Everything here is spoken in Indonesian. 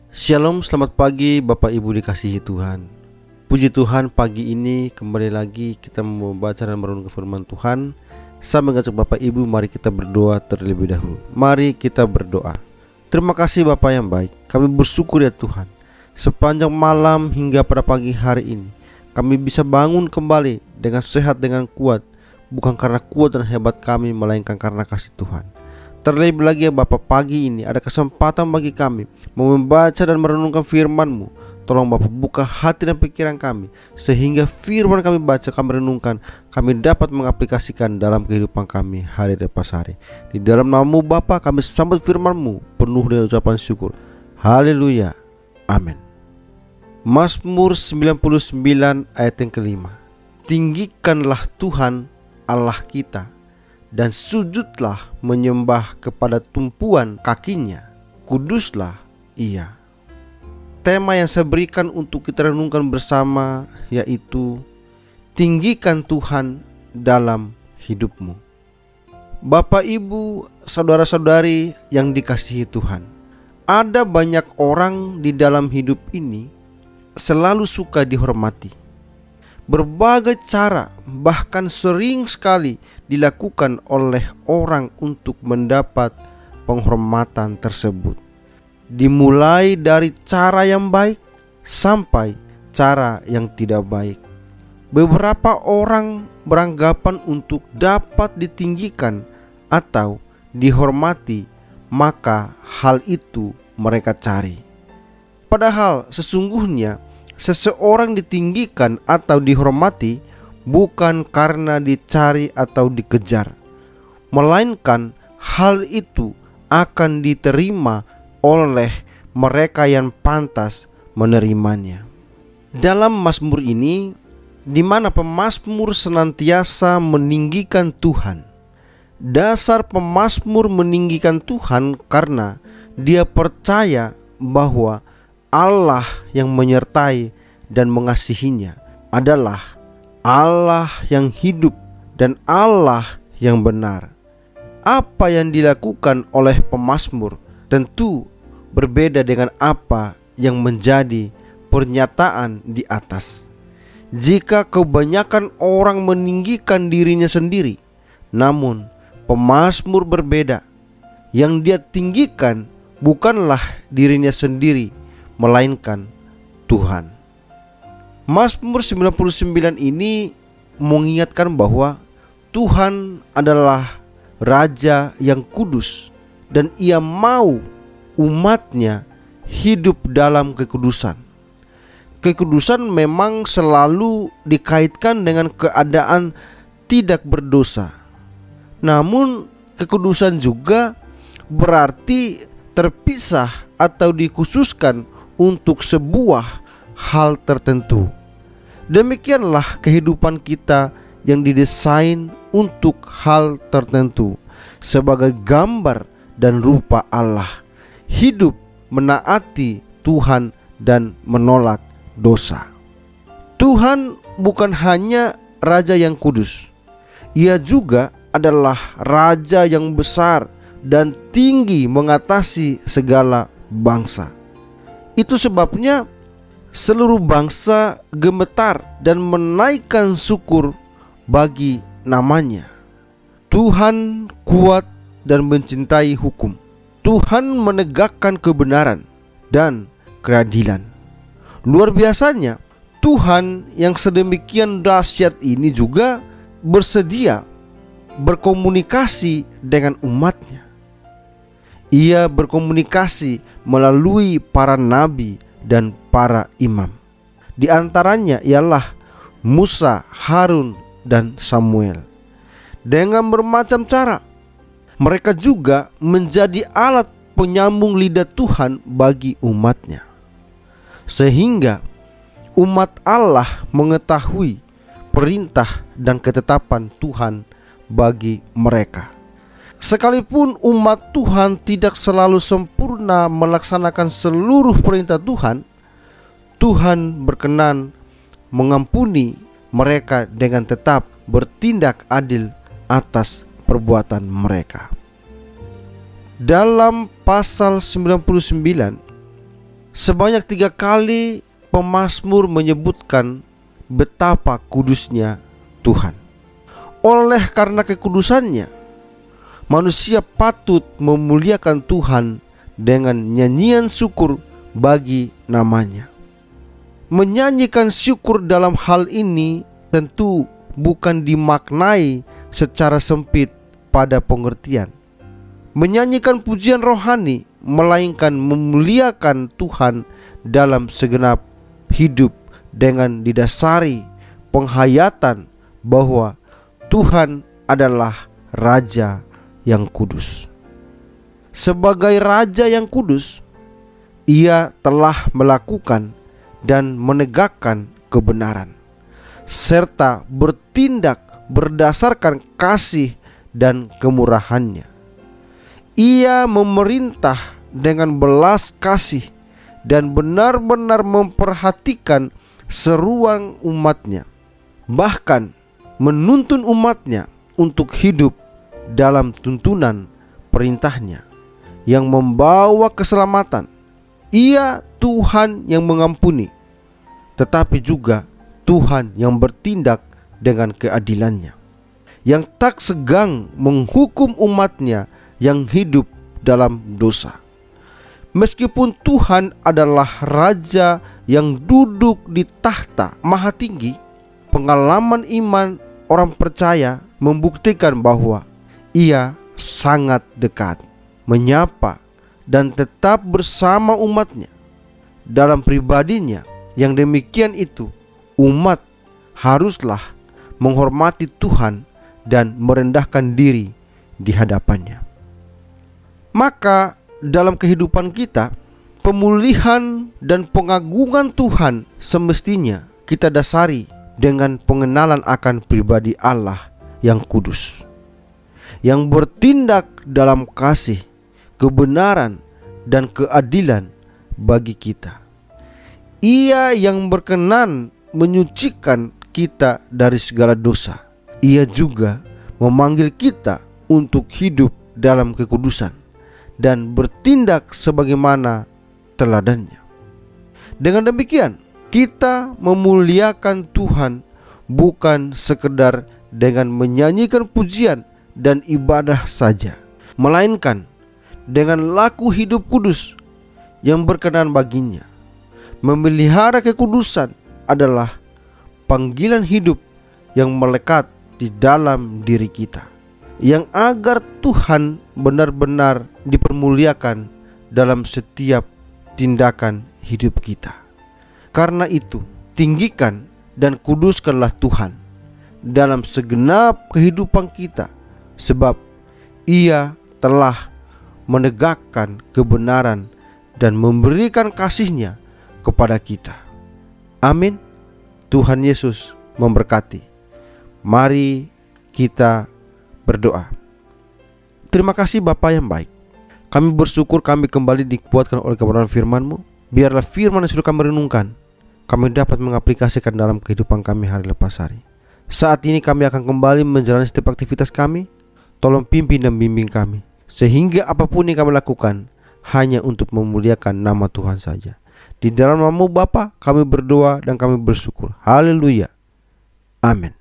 Shalom, selamat pagi Bapak Ibu dikasihi Tuhan. Puji Tuhan, pagi ini kembali lagi kita membaca dan merenungkan firman Tuhan. Saya mengajak Bapak Ibu, mari kita berdoa terlebih dahulu. Mari kita berdoa. Terima kasih Bapak yang baik, kami bersyukur ya Tuhan. Sepanjang malam hingga pada pagi hari ini kami bisa bangun kembali dengan sehat, dengan kuat. Bukan karena kuat dan hebat kami, melainkan karena kasih Tuhan. Terlebih lagi ya Bapak, pagi ini ada kesempatan bagi kami membaca dan merenungkan firman-Mu. Tolong Bapak buka hati dan pikiran kami, sehingga firman kami baca, kami renungkan, kami dapat mengaplikasikan dalam kehidupan kami hari lepas hari. Di dalam nama-Mu Bapa kami sambut firman-Mu penuh dengan ucapan syukur. Haleluya, amin. Mazmur 99 ayat yang kelima. Tinggikanlah Tuhan Allah kita, dan sujudlah menyembah kepada tumpuan kakinya, kuduslah Ia. Tema yang saya berikan untuk kita renungkan bersama yaitu tinggikan Tuhan dalam hidupmu. Bapak, Ibu, saudara-saudari yang dikasihi Tuhan, ada banyak orang di dalam hidup ini selalu suka dihormati. Berbagai cara, bahkan sering sekali dilakukan oleh orang untuk mendapat penghormatan tersebut. Dimulai dari cara yang baik sampai cara yang tidak baik. Beberapa orang beranggapan untuk dapat ditinggikan atau dihormati, maka hal itu mereka cari. Padahal sesungguhnya seseorang ditinggikan atau dihormati bukan karena dicari atau dikejar, melainkan hal itu akan diterima oleh mereka yang pantas menerimanya. Dalam Mazmur ini, di mana pemazmur senantiasa meninggikan Tuhan. Dasar pemazmur meninggikan Tuhan karena dia percaya bahwa Allah yang menyertai dan mengasihinya adalah Allah yang hidup dan Allah yang benar. Apa yang dilakukan oleh pemazmur tentu berbeda dengan apa yang menjadi pernyataan di atas. Jika kebanyakan orang meninggikan dirinya sendiri, namun pemazmur berbeda. Yang dia tinggikan bukanlah dirinya sendiri, melainkan Tuhan. Mazmur 99 ini mengingatkan bahwa Tuhan adalah Raja yang kudus, dan Ia mau umatnya hidup dalam kekudusan. Kekudusan memang selalu dikaitkan dengan keadaan tidak berdosa. Namun kekudusan juga berarti terpisah atau dikhususkan untuk sebuah hal tertentu. Demikianlah kehidupan kita yang didesain untuk hal tertentu sebagai gambar dan rupa Allah. Hidup menaati Tuhan dan menolak dosa. Tuhan bukan hanya Raja yang kudus, Ia juga adalah Raja yang besar dan tinggi mengatasi segala bangsa. Itu sebabnya seluruh bangsa gemetar dan menaikkan syukur bagi namanya. Tuhan kuat dan mencintai hukum. Tuhan menegakkan kebenaran dan keadilan. Luar biasanya, Tuhan yang sedemikian dahsyat ini juga bersedia berkomunikasi dengan umatnya. Ia berkomunikasi melalui para nabi dan para imam. Di antaranya ialah Musa, Harun, dan Samuel. Dengan bermacam cara, mereka juga menjadi alat penyambung lidah Tuhan bagi umatnya, sehingga umat Allah mengetahui perintah dan ketetapan Tuhan bagi mereka. Sekalipun umat Tuhan tidak selalu sempurna melaksanakan seluruh perintah Tuhan, Tuhan berkenan mengampuni mereka dengan tetap bertindak adil atas perbuatan mereka. Dalam pasal 99 Sebanyak 3 kali pemazmur menyebutkan betapa kudusnya Tuhan. Oleh karena kekudusannya, manusia patut memuliakan Tuhan dengan nyanyian syukur bagi namanya. Menyanyikan syukur dalam hal ini tentu bukan dimaknai secara sempit pada pengertian menyanyikan pujian rohani, melainkan memuliakan Tuhan dalam segenap hidup dengan didasari penghayatan bahwa Tuhan adalah Raja yang kudus. Sebagai Raja yang kudus, Ia telah melakukan dan menegakkan kebenaran serta bertindak berdasarkan kasih dan kemurahan-Nya. Ia memerintah dengan belas kasih dan benar-benar memperhatikan seruan umat-Nya, bahkan menuntun umat-Nya untuk hidup dalam tuntunan perintah-Nya yang membawa keselamatan. Ia Tuhan yang mengampuni, tetapi juga Tuhan yang bertindak dengan keadilan-Nya, yang tak segan menghukum umat-Nya yang hidup dalam dosa. Meskipun Tuhan adalah Raja yang duduk di tahta maha tinggi, pengalaman iman orang percaya membuktikan bahwa Ia sangat dekat, menyapa dan tetap bersama umat-Nya dalam pribadinya. Yang demikian itu, umat haruslah menghormati Tuhan dan merendahkan diri di hadapan-Nya. Maka dalam kehidupan kita, pemulihan dan pengagungan Tuhan semestinya kita dasari dengan pengenalan akan pribadi Allah yang kudus, yang bertindak dalam kasih, kebenaran, dan keadilan bagi kita. Ia yang berkenan menyucikan kita dari segala dosa. Ia juga memanggil kita untuk hidup dalam kekudusan dan bertindak sebagaimana teladannya. Dengan demikian, kita memuliakan Tuhan bukan sekedar dengan menyanyikan pujian dan ibadah saja, melainkan dengan laku hidup kudus yang berkenan baginya. Memelihara kekudusan adalah panggilan hidup yang melekat di dalam diri kita, yang agar Tuhan benar-benar dipermuliakan dalam setiap tindakan hidup kita. Karena itu, tinggikan dan kuduskanlah Tuhan dalam segenap kehidupan kita, sebab Ia telah menegakkan kebenaran dan memberikan kasih-Nya kepada kita. Amin. Tuhan Yesus memberkati. Mari kita berdoa. Terima kasih Bapa yang baik. Kami bersyukur kami kembali dikuatkan oleh kebenaran firman-Mu. Biarlah firman yang sudah kami renungkan, kami dapat mengaplikasikan dalam kehidupan kami hari lepas hari. Saat ini kami akan kembali menjalani setiap aktivitas kami. Tolong pimpin dan bimbing kami, sehingga apapun yang kami lakukan hanya untuk memuliakan nama Tuhan saja. Di dalam nama-Mu Bapa kami berdoa dan kami bersyukur. Haleluya. Amin.